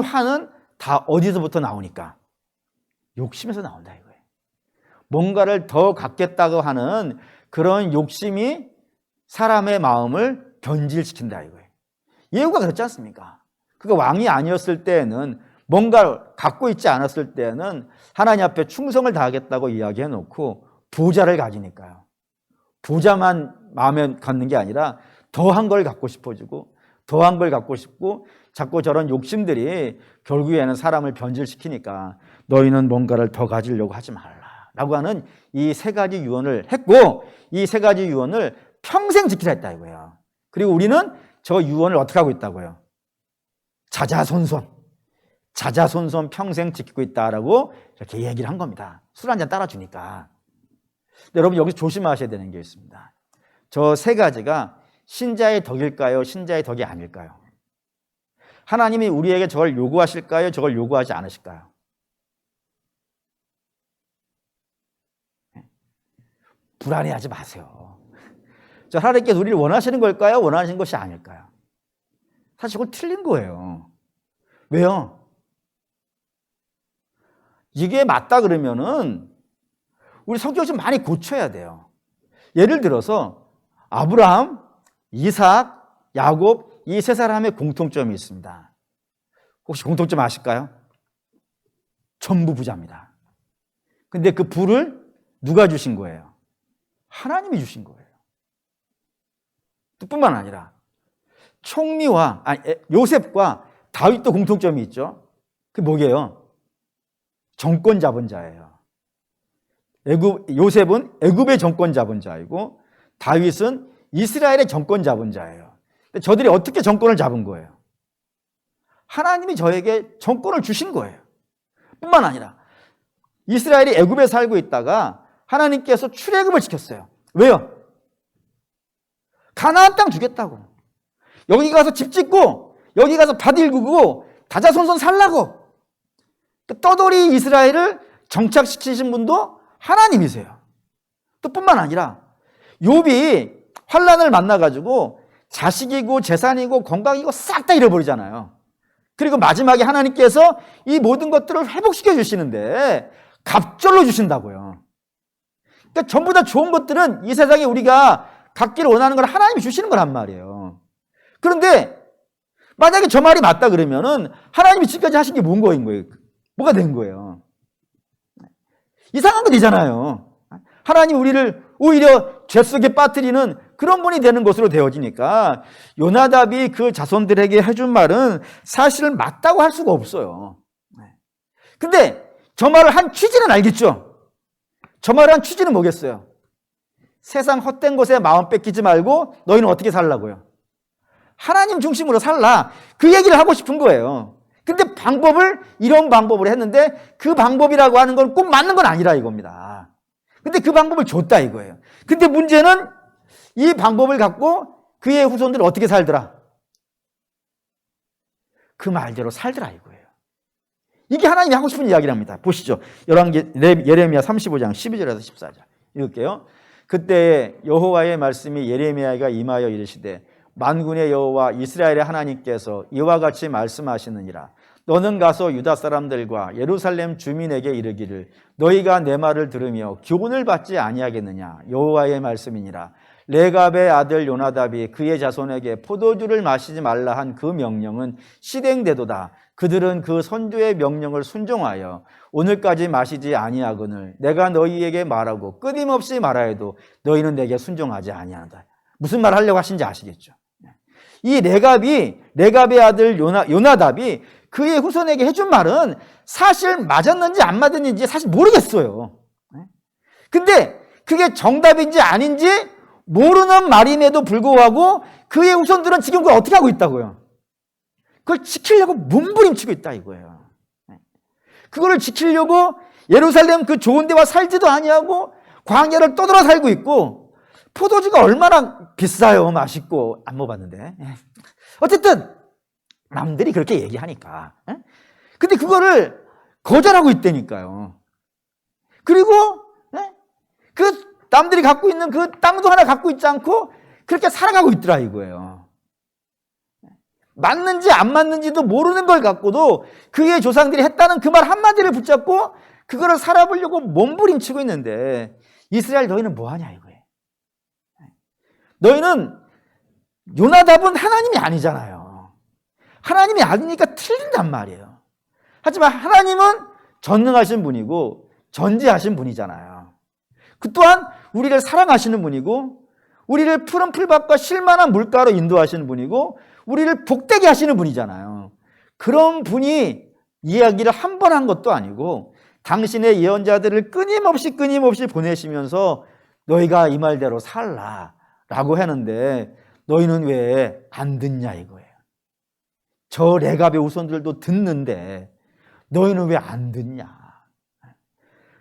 화는 다 어디서부터 나오니까? 욕심에서 나온다 이거예요. 뭔가를 더 갖겠다고 하는 그런 욕심이 사람의 마음을 변질시킨다 이거예요. 예후가 그렇지 않습니까? 그가 왕이 아니었을 때에는, 뭔가를 갖고 있지 않았을 때에는 하나님 앞에 충성을 다하겠다고 이야기해 놓고 부자를 가지니까요. 부자만 마음에 갖는 게 아니라 더한 걸 갖고 싶어지고 더한 걸 갖고 싶고, 자꾸 저런 욕심들이 결국에는 사람을 변질시키니까 너희는 뭔가를 더 가지려고 하지 말라라고 하는 이 세 가지 유언을 했고, 이 세 가지 유언을 평생 지키라 했다 이거예요. 그리고 우리는 저 유언을 어떻게 하고 있다고요? 자자손손 평생 지키고 있다라고 이렇게 얘기를 한 겁니다. 술 한잔 따라주니까. 근데 여러분 여기서 조심하셔야 되는 게 있습니다. 저 세 가지가 신자의 덕일까요? 신자의 덕이 아닐까요? 하나님이 우리에게 저걸 요구하실까요? 저걸 요구하지 않으실까요? 불안해하지 마세요. 저 하나님께서 우리를 원하시는 걸까요? 원하시는 것이 아닐까요? 사실 그건 틀린 거예요. 왜요? 이게 맞다 그러면은 우리 성격을 좀 많이 고쳐야 돼요. 예를 들어서 아브라함, 이삭, 야곱, 이 세 사람의 공통점이 있습니다. 혹시 공통점 아실까요? 전부 부자입니다. 근데 그 부를 누가 주신 거예요? 하나님이 주신 거예요. 뿐만 아니라 요셉과 다윗도 공통점이 있죠. 그게 뭐예요? 정권 잡은 자예요. 요셉은 애굽의 정권 잡은 자이고 다윗은 이스라엘의 정권 잡은 자예요. 근데 저들이 어떻게 정권을 잡은 거예요? 하나님이 저에게 정권을 주신 거예요. 뿐만 아니라 이스라엘이 애굽에 살고 있다가 하나님께서 출애굽을 시켰어요. 왜요? 가나안 땅 주겠다고. 여기 가서 집 짓고 여기 가서 밭 일구고 다자손손 살라고. 떠돌이 이스라엘을 정착시키신 분도 하나님이세요. 또 뿐만 아니라 욥이 환난을 만나가지고 자식이고 재산이고 건강이고 싹 다 잃어버리잖아요. 그리고 마지막에 하나님께서 이 모든 것들을 회복시켜 주시는데 갑절로 주신다고요. 그러니까 전부 다 좋은 것들은 이 세상에 우리가 갖기를 원하는 걸 하나님이 주시는 거란 말이에요. 그런데 만약에 저 말이 맞다 그러면은 하나님이 지금까지 하신 게 뭔 거인 거예요? 뭐가 된 거예요? 이상한 거 되잖아요. 하나님 우리를 오히려 죄 속에 빠뜨리는 그런 분이 되는 것으로 되어지니까 요나답이 그 자손들에게 해준 말은 사실 맞다고 할 수가 없어요. 근데 저 말을 한 취지는 알겠죠? 저 말을 한 취지는 뭐겠어요? 세상 헛된 것에 마음 뺏기지 말고 너희는 어떻게 살라고요? 하나님 중심으로 살라. 그 얘기를 하고 싶은 거예요. 근데 방법을 이런 방법으로 했는데 그 방법이라고 하는 건 꼭 맞는 건 아니라 이겁니다. 근데 그 방법을 줬다 이거예요. 근데 문제는 이 방법을 갖고 그의 후손들은 어떻게 살더라? 그 말대로 살더라 이거예요. 이게 하나님이 하고 싶은 이야기랍니다. 보시죠. 예레미야 35장 12절에서 14절 읽을게요. 그때 여호와의 말씀이 예레미야에게 임하여 이르시되 만군의 여호와 이스라엘의 하나님께서 이와 같이 말씀하시느니라. 너는 가서 유다 사람들과 예루살렘 주민에게 이르기를 너희가 내 말을 들으며 교훈을 받지 아니하겠느냐. 여호와의 말씀이니라. 레갑의 아들 요나답이 그의 자손에게 포도주를 마시지 말라 한 그 명령은 실행되도다. 그들은 그 선조의 명령을 순종하여 오늘까지 마시지 아니하거늘 내가 너희에게 말하고 끊임없이 말하여도 너희는 내게 순종하지 아니한다. 무슨 말 하려고 하신지 아시겠죠? 이 레갑의 아들 요나답이 그의 후손에게 해준 말은 사실 맞았는지 안 맞았는지 사실 모르겠어요. 근데 그게 정답인지 아닌지 모르는 말임에도 불구하고 그의 후손들은 지금 그걸 어떻게 하고 있다고요? 그걸 지키려고 몸부림치고 있다 이거예요. 그거를 지키려고 예루살렘 그 좋은 데와 살지도 아니하고 광야를 떠돌아 살고 있고 포도주가 얼마나 비싸요. 맛있고 안 먹어봤는데. 어쨌든 남들이 그렇게 얘기하니까. 근데 그거를 거절하고 있다니까요. 그리고 그 남들이 갖고 있는 그 땅도 하나 갖고 있지 않고 그렇게 살아가고 있더라 이거예요. 맞는지 안 맞는지도 모르는 걸 갖고도 그의 조상들이 했다는 그 말 한마디를 붙잡고 그거를 살아보려고 몸부림치고 있는데, 이스라엘 너희는 뭐하냐 이거예요. 너희는, 요나답은 하나님이 아니잖아요. 하나님이 아니니까 틀린단 말이에요. 하지만 하나님은 전능하신 분이고 전지하신 분이잖아요. 그 또한 우리를 사랑하시는 분이고 우리를 푸른 풀밭과 쉴만한 물가로 인도하시는 분이고 우리를 복되게 하시는 분이잖아요. 그런 분이 이야기를 한 번 한 것도 아니고 당신의 예언자들을 끊임없이 보내시면서 너희가 이 말대로 살라 라고 하는데 너희는 왜 안 듣냐 이거예요. 저 레갑의 후손들도 듣는데 너희는 왜 안 듣냐.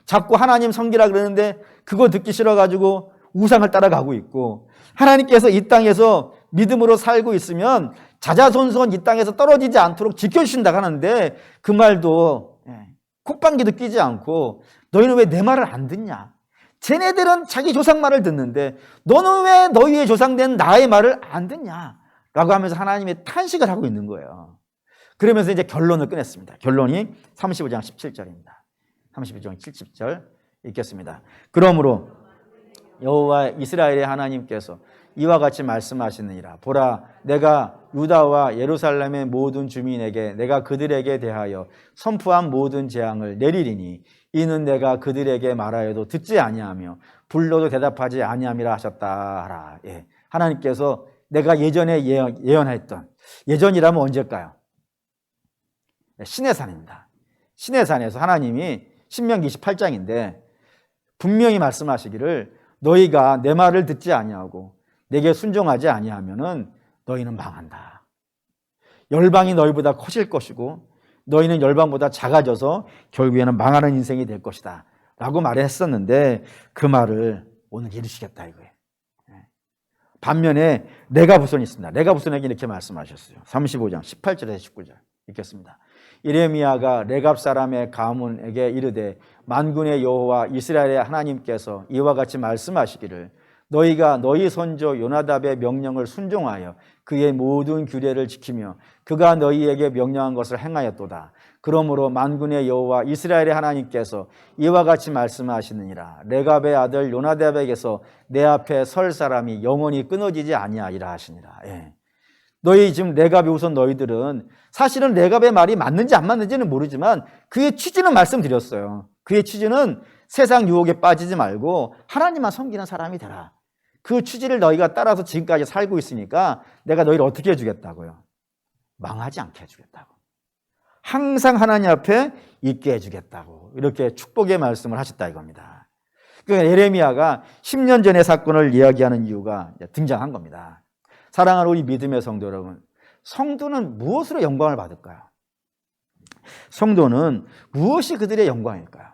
자꾸 하나님 섬기라 그러는데 그거 듣기 싫어가지고 우상을 따라가고 있고, 하나님께서 이 땅에서 믿음으로 살고 있으면 자자손손 이 땅에서 떨어지지 않도록 지켜주신다고 하는데 그 말도 콧방귀도 끼지 않고 너희는 왜 내 말을 안 듣냐. 쟤네들은 자기 조상 말을 듣는데 너는 왜 너희의 조상된 나의 말을 안 듣냐 라고 하면서 하나님의 탄식을 하고 있는 거예요. 그러면서 이제 결론을 꺼냈습니다. 결론이 35장 17절입니다. 32장 70절 읽겠습니다. 그러므로 여호와 이스라엘의 하나님께서 이와 같이 말씀하시느니라. 보라, 내가 유다와 예루살렘의 모든 주민에게 내가 그들에게 대하여 선포한 모든 재앙을 내리리니 이는 내가 그들에게 말하여도 듣지 아니하며 불러도 대답하지 아니함이라 하셨다 하라. 하나님께서 내가 예전에 예언했던, 예전이라면 언제일까요? 시내산입니다. 시내산에서 하나님이 신명기 28장인데 분명히 말씀하시기를 너희가 내 말을 듣지 아니하고 내게 순종하지 아니하면은 너희는 망한다. 열방이 너희보다 커질 것이고 너희는 열방보다 작아져서 결국에는 망하는 인생이 될 것이다 라고 말했었는데 그 말을 오늘 이루시겠다 이거예요. 반면에 레갑 후손이 있습니다. 레갑 후손에게 이렇게 말씀하셨어요. 35장 18절에서 19절 읽겠습니다. 이레미야가 레갑 사람의 가문에게 이르되 만군의 여호와 이스라엘의 하나님께서 이와 같이 말씀하시기를 너희가 너희 선조 요나답의 명령을 순종하여 그의 모든 규례를 지키며 그가 너희에게 명령한 것을 행하였도다. 그러므로 만군의 여호와 이스라엘의 하나님께서 이와 같이 말씀하시느니라. 레갑의 아들 요나답에게서 내 앞에 설 사람이 영원히 끊어지지 아니하리라 하시니라. 너희 지금 레갑의 후손 너희들은 사실은 레갑의 말이 맞는지 안 맞는지는 모르지만 그의 취지는 말씀드렸어요. 그의 취지는 세상 유혹에 빠지지 말고 하나님만 섬기는 사람이 되라. 그 취지를 너희가 따라서 지금까지 살고 있으니까 내가 너희를 어떻게 해주겠다고요? 망하지 않게 해주겠다고. 항상 하나님 앞에 있게 해주겠다고. 이렇게 축복의 말씀을 하셨다 이겁니다. 그러니까 예레미야가 10년 전의 사건을 이야기하는 이유가 등장한 겁니다. 사랑하는 우리 믿음의 성도 여러분, 성도는 무엇으로 영광을 받을까요? 성도는 무엇이 그들의 영광일까요?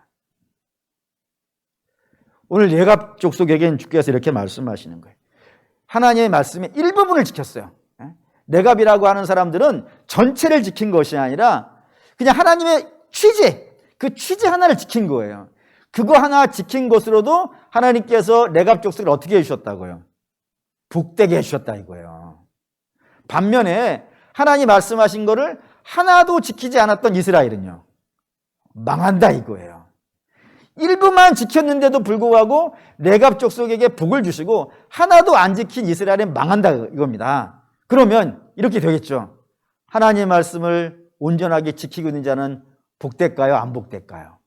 오늘 레갑 족속에게는 주께서 이렇게 말씀하시는 거예요. 하나님의 말씀의 일부분을 지켰어요. 레갑이라고 하는 사람들은 전체를 지킨 것이 아니라 그냥 하나님의 취지, 그 취지 하나를 지킨 거예요. 그거 하나 지킨 것으로도 하나님께서 레갑 족속을 어떻게 해주셨다고요? 복되게 해주셨다 이거예요. 반면에 하나님 말씀하신 거를 하나도 지키지 않았던 이스라엘은요, 망한다 이거예요. 일부만 지켰는데도 불구하고 레갑 족속에게 복을 주시고 하나도 안 지킨 이스라엘은 망한다 이겁니다. 그러면 이렇게 되겠죠. 하나님의 말씀을 온전하게 지키고 있는 자는 복될까요? 안 복될까요?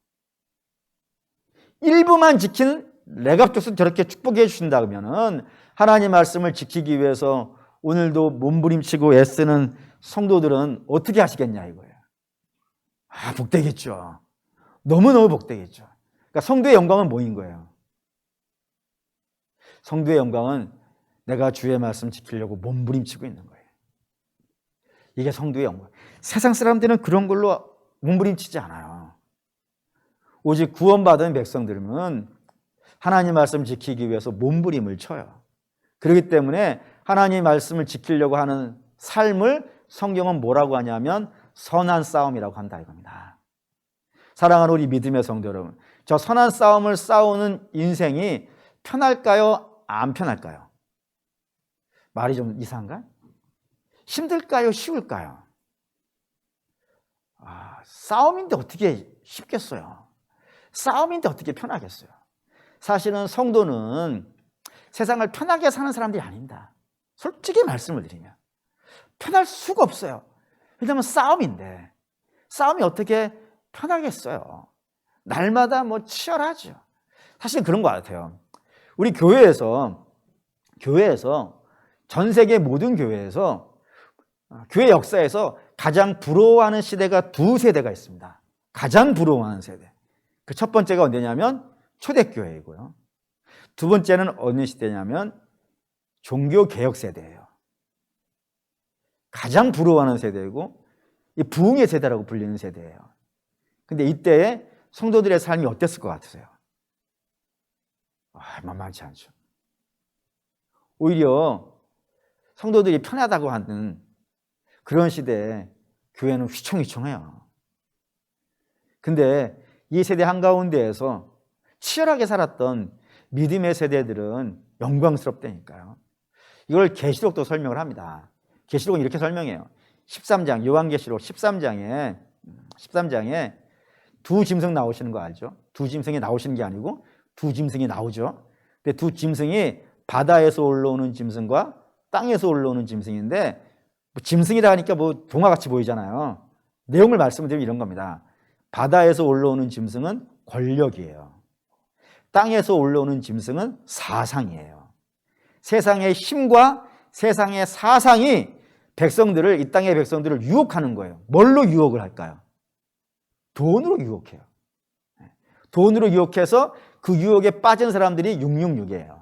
일부만 지킨 레갑 족속 저렇게 축복해 주신다 그러면은 하나님 말씀을 지키기 위해서 오늘도 몸부림치고 애쓰는 성도들은 어떻게 하시겠냐 이거예요. 복되겠죠. 너무너무 복되겠죠. 그러니까 성도의 영광은 뭐인 거예요? 성도의 영광은 내가 주의 말씀 지키려고 몸부림치고 있는 거예요. 이게 성도의 영광. 세상 사람들은 그런 걸로 몸부림치지 않아요. 오직 구원받은 백성들은 하나님 말씀 지키기 위해서 몸부림을 쳐요. 그렇기 때문에 하나님 말씀을 지키려고 하는 삶을 성경은 뭐라고 하냐면 선한 싸움이라고 한다 이겁니다. 사랑하는 우리 믿음의 성도 여러분, 저 선한 싸움을 싸우는 인생이 편할까요? 안 편할까요? 말이 좀 이상한가? 힘들까요? 쉬울까요? 싸움인데 어떻게 쉽겠어요? 싸움인데 어떻게 편하겠어요? 사실은 성도는 세상을 편하게 사는 사람들이 아닙니다. 솔직히 말씀을 드리면 편할 수가 없어요. 왜냐하면 싸움인데 싸움이 어떻게 편하겠어요? 날마다 뭐 치열하죠. 사실 그런 것 같아요. 우리 교회에서 전 세계 모든 교회에서 교회 역사에서 가장 부러워하는 시대가 두 세대가 있습니다. 가장 부러워하는 세대. 그 첫 번째가 언제냐면 초대교회이고요. 두 번째는 어느 시대냐면 종교개혁 세대예요. 가장 부러워하는 세대이고 이 부흥의 세대라고 불리는 세대예요. 근데 이때에 성도들의 삶이 어땠을 것 같으세요? 만만치 않죠. 오히려 성도들이 편하다고 하는 그런 시대에 교회는 휘청휘청해요. 근데 이 세대 한가운데에서 치열하게 살았던 믿음의 세대들은 영광스럽다니까요. 이걸 계시록도 설명을 합니다. 계시록은 이렇게 설명해요. 13장, 요한계시록 13장에 두 짐승 나오시는 거 알죠? 두 짐승이 나오시는 게 아니고 두 짐승이 나오죠. 근데 두 짐승이 바다에서 올라오는 짐승과 땅에서 올라오는 짐승인데 짐승이라 하니까 뭐 동화같이 보이잖아요. 내용을 말씀드리면 이런 겁니다. 바다에서 올라오는 짐승은 권력이에요. 땅에서 올라오는 짐승은 사상이에요. 세상의 힘과 세상의 사상이 이 땅의 백성들을 유혹하는 거예요. 뭘로 유혹을 할까요? 돈으로 유혹해요. 돈으로 유혹해서 그 유혹에 빠진 사람들이 666이에요.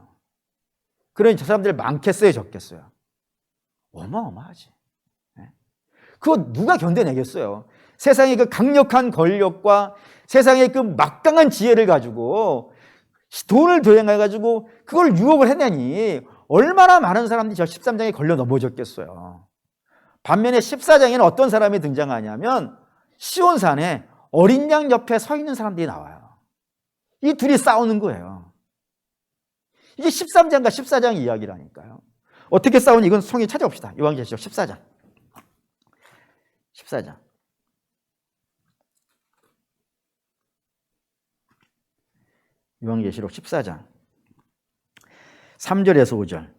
그러니 저 사람들 많겠어요, 적겠어요? 어마어마하지. 그거 누가 견뎌내겠어요? 세상의 그 강력한 권력과 세상의 그 막강한 지혜를 가지고 돈을 도용해가지고 그걸 유혹을 해내니 얼마나 많은 사람들이 저 13장에 걸려 넘어졌겠어요. 반면에 14장에는 어떤 사람이 등장하냐면 시온산에 어린 양 옆에 서 있는 사람들이 나와요. 이 둘이 싸우는 거예요. 이게 13장과 14장 이야기라니까요. 어떻게 싸우니 이건 성에 찾아봅시다. 요한계시록 14장. 요한계시록 14장 3절에서 5절.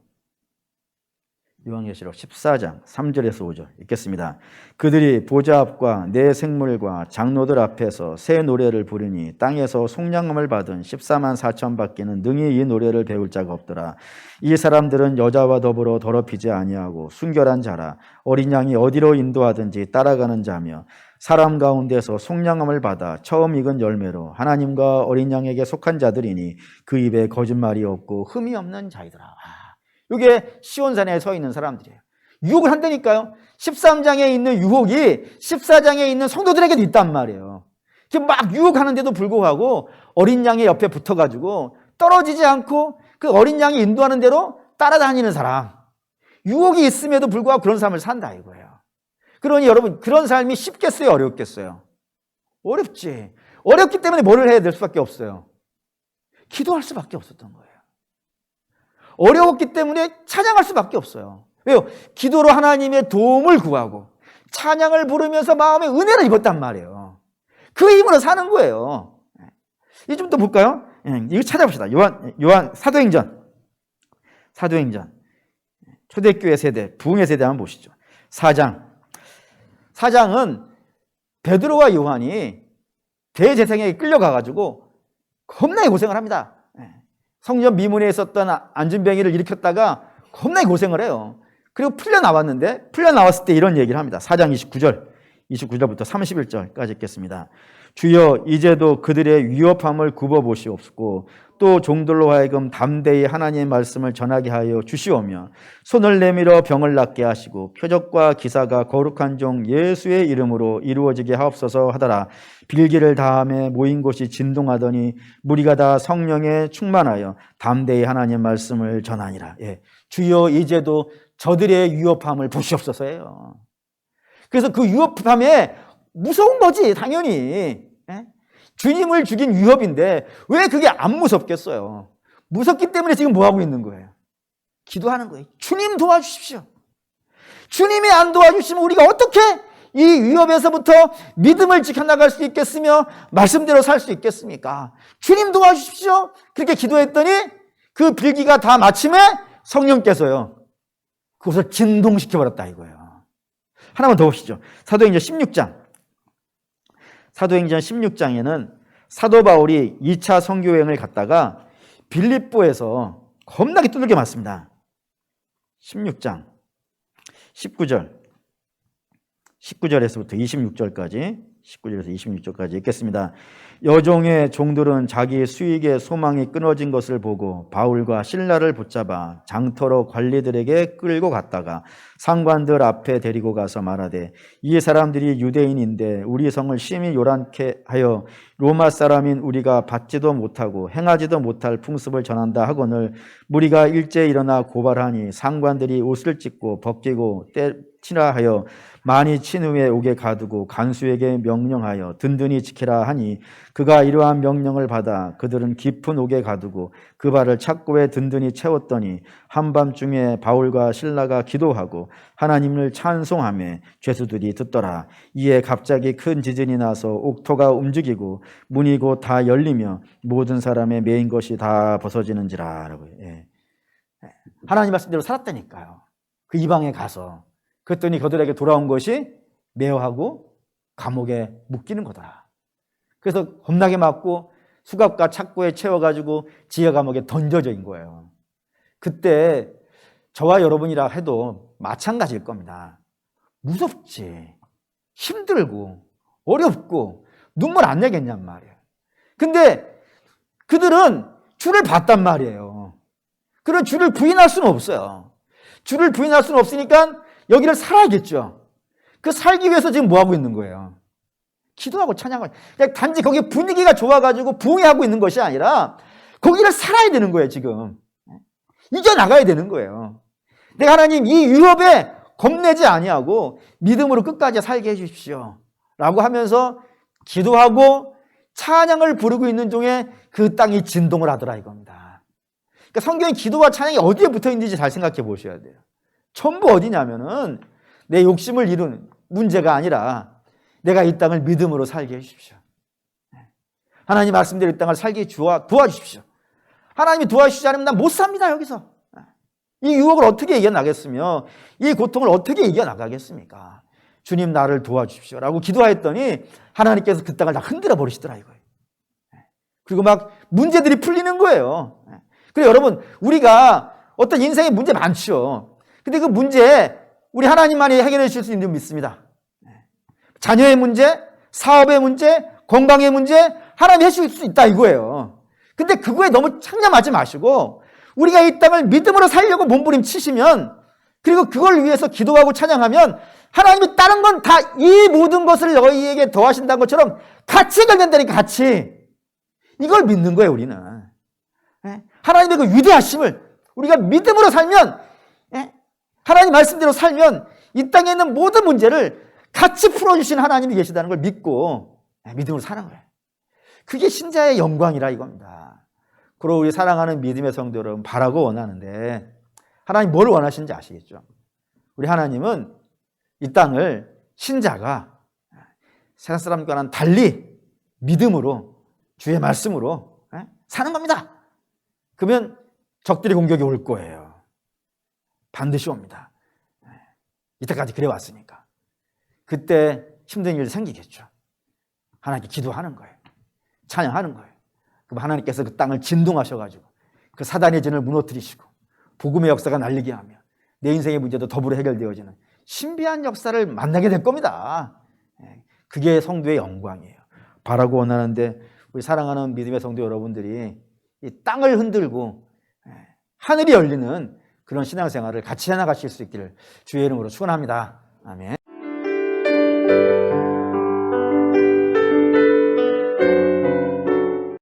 요한계시록 14장 3절에서 5절 읽겠습니다. 그들이 보좌 앞과 내 생물과 장로들 앞에서 새 노래를 부르니 땅에서 속량함을 받은 14만 4천 밖에는 능히 이 노래를 배울 자가 없더라. 이 사람들은 여자와 더불어 더럽히지 아니하고 순결한 자라. 어린 양이 어디로 인도하든지 따라가는 자며 사람 가운데서 속량함을 받아 처음 익은 열매로 하나님과 어린 양에게 속한 자들이니 그 입에 거짓말이 없고 흠이 없는 자이더라. 이게 시온산에 서 있는 사람들이에요. 유혹을 한다니까요. 13장에 있는 유혹이 14장에 있는 성도들에게도 있단 말이에요. 막 유혹하는데도 불구하고 어린 양의 옆에 붙어가지고 떨어지지 않고 그 어린 양이 인도하는 대로 따라다니는 사람. 유혹이 있음에도 불구하고 그런 삶을 산다 이거예요. 그러니 여러분 그런 삶이 쉽겠어요? 어렵겠어요? 어렵지. 어렵기 때문에 뭐를 해야 될 수밖에 없어요? 기도할 수밖에 없었던 거예요. 어려웠기 때문에 찬양할 수밖에 없어요. 왜요? 기도로 하나님의 도움을 구하고 찬양을 부르면서 마음의 은혜를 입었단 말이에요. 그 힘으로 사는 거예요. 이제 좀 더 볼까요? 이거 찾아봅시다. 요한 사도행전 초대교회 세대, 부흥의 세대 한번 보시죠. 4장은 베드로와 요한이 대제사장에게 끌려가가지고 겁나게 고생을 합니다. 성전 미문에 있었던 안진뱅이를 일으켰다가 겁나게 고생을 해요. 그리고 풀려나왔을 때 이런 얘기를 합니다. 4장 29절부터 31절까지 읽겠습니다. 주여 이제도 그들의 위협함을 굽어보시옵소서. 또 종들로 하여금 담대히 하나님의 말씀을 전하게 하여 주시오며 손을 내밀어 병을 낫게 하시고 표적과 기사가 거룩한 종 예수의 이름으로 이루어지게 하옵소서 하더라. 빌기를 다함에 모인 곳이 진동하더니 무리가 다 성령에 충만하여 담대히 하나님의 말씀을 전하니라. 주여 이제도 저들의 위협함을 보시옵소서예요. 그래서 그 위협함에 무서운 거지 당연히. 주님을 죽인 위협인데 왜 그게 안 무섭겠어요? 무섭기 때문에 지금 뭐 하고 있는 거예요? 기도하는 거예요. 주님 도와주십시오. 주님이 안 도와주시면 우리가 어떻게 이 위협에서부터 믿음을 지켜나갈 수 있겠으며 말씀대로 살 수 있겠습니까? 주님 도와주십시오. 그렇게 기도했더니 그 빌기가 다 마침에 성령께서요 그것을 진동시켜버렸다 이거예요. 하나만 더 보시죠. 사도행전 16장. 사도행전 16장에는 사도 바울이 2차 선교여행을 갔다가 빌립보에서 겁나게 두들겨 맞습니다. 16장 19절에서부터 26절까지 19절에서 26절까지 읽겠습니다. 여종의 종들은 자기 수익의 소망이 끊어진 것을 보고 바울과 실라를 붙잡아 장터로 관리들에게 끌고 갔다가 상관들 앞에 데리고 가서 말하되 이 사람들이 유대인인데 우리 성을 심히 요란케 하여 로마 사람인 우리가 받지도 못하고 행하지도 못할 풍습을 전한다 하거늘 무리가 일제히 일어나 고발하니 상관들이 옷을 찢고 벗기고 때치라 하여 많이 친 후에 옥에 가두고 간수에게 명령하여 든든히 지키라 하니 그가 이러한 명령을 받아 그들은 깊은 옥에 가두고 그 발을 착고에 든든히 채웠더니 한밤중에 바울과 실라가 기도하고 하나님을 찬송하며 죄수들이 듣더라. 이에 갑자기 큰 지진이 나서 옥토가 움직이고 문이 곧 다 열리며 모든 사람의 매인 것이 다 벗어지는지라. 하나님 말씀대로 살았다니까요. 그 이방에 가서 그랬더니 그들에게 돌아온 것이 매어하고 감옥에 묶이는 거다. 그래서 겁나게 맞고 수갑과 착고에 채워가지고 지하 감옥에 던져져 있는 거예요. 그때 저와 여러분이라 해도 마찬가지일 겁니다. 무섭지, 힘들고 어렵고 눈물 안 내겠냔 말이에요. 근데 그들은 주를 봤단 말이에요. 그런 주를 부인할 수는 없어요. 주를 부인할 수는 없으니까 여기를 살아야겠죠. 그 살기 위해서 지금 뭐 하고 있는 거예요? 기도하고 찬양하고. 그냥 단지 거기 분위기가 좋아가지고 부흥하고 있는 것이 아니라 거기를 살아야 되는 거예요, 지금. 이겨나가야 되는 거예요. 내가 하나님 이 위협에 겁내지 아니하고 믿음으로 끝까지 살게 해주십시오. 라고 하면서 기도하고 찬양을 부르고 있는 중에 그 땅이 진동을 하더라 이겁니다. 그러니까 성경의 기도와 찬양이 어디에 붙어 있는지 잘 생각해 보셔야 돼요. 전부 어디냐면은 내 욕심을 이룬 문제가 아니라 내가 이 땅을 믿음으로 살게 해주십시오. 하나님 말씀대로 이 땅을 살게 도와주십시오. 하나님이 도와주시지 않으면 난 못 삽니다 여기서. 이 유혹을 어떻게 이겨나겠으며 이 고통을 어떻게 이겨나가겠습니까? 주님 나를 도와주십시오 라고 기도했더니 하나님께서 그 땅을 다 흔들어 버리시더라 이거예요. 그리고 막 문제들이 풀리는 거예요. 그래서 여러분 우리가 어떤 인생에 문제 많죠. 근데 그 문제 우리 하나님만이 해결해 주실 수 있는 줄 믿습니다. 자녀의 문제, 사업의 문제, 건강의 문제 하나님이 해주실 수 있다 이거예요. 근데 그거에 너무 창념하지 마시고 우리가 이 땅을 믿음으로 살려고 몸부림치시면 그리고 그걸 위해서 기도하고 찬양하면 하나님이 다른 건 다 이 모든 것을 너희에게 더하신다는 것처럼 같이 해결된다니까 같이. 이걸 믿는 거예요 우리는. 하나님의 그 위대하심을 우리가 믿음으로 살면 하나님 말씀대로 살면 이 땅에 있는 모든 문제를 같이 풀어주신 하나님이 계시다는 걸 믿고 믿음으로 사는 거예요. 그게 신자의 영광이라 이겁니다. 그리고 우리 사랑하는 믿음의 성도 여러분 바라고 원하는데 하나님 뭘 원하시는지 아시겠죠? 우리 하나님은 이 땅을 신자가 세상 사람과는 달리 믿음으로 주의 말씀으로 사는 겁니다. 그러면 적들의 공격이 올 거예요. 반드시 옵니다. 이때까지 그래 왔으니까. 그때 힘든 일이 생기겠죠. 하나님께 기도하는 거예요. 찬양하는 거예요. 그럼 하나님께서 그 땅을 진동하셔가지고 그 사단의 진을 무너뜨리시고 복음의 역사가 날리게 하며 내 인생의 문제도 더불어 해결되어지는 신비한 역사를 만나게 될 겁니다. 그게 성도의 영광이에요. 바라고 원하는데 우리 사랑하는 믿음의 성도 여러분들이 이 땅을 흔들고 하늘이 열리는 그런 신앙생활을 같이 해나가실 수 있기를 주의 이름으로 축원합니다. 아멘.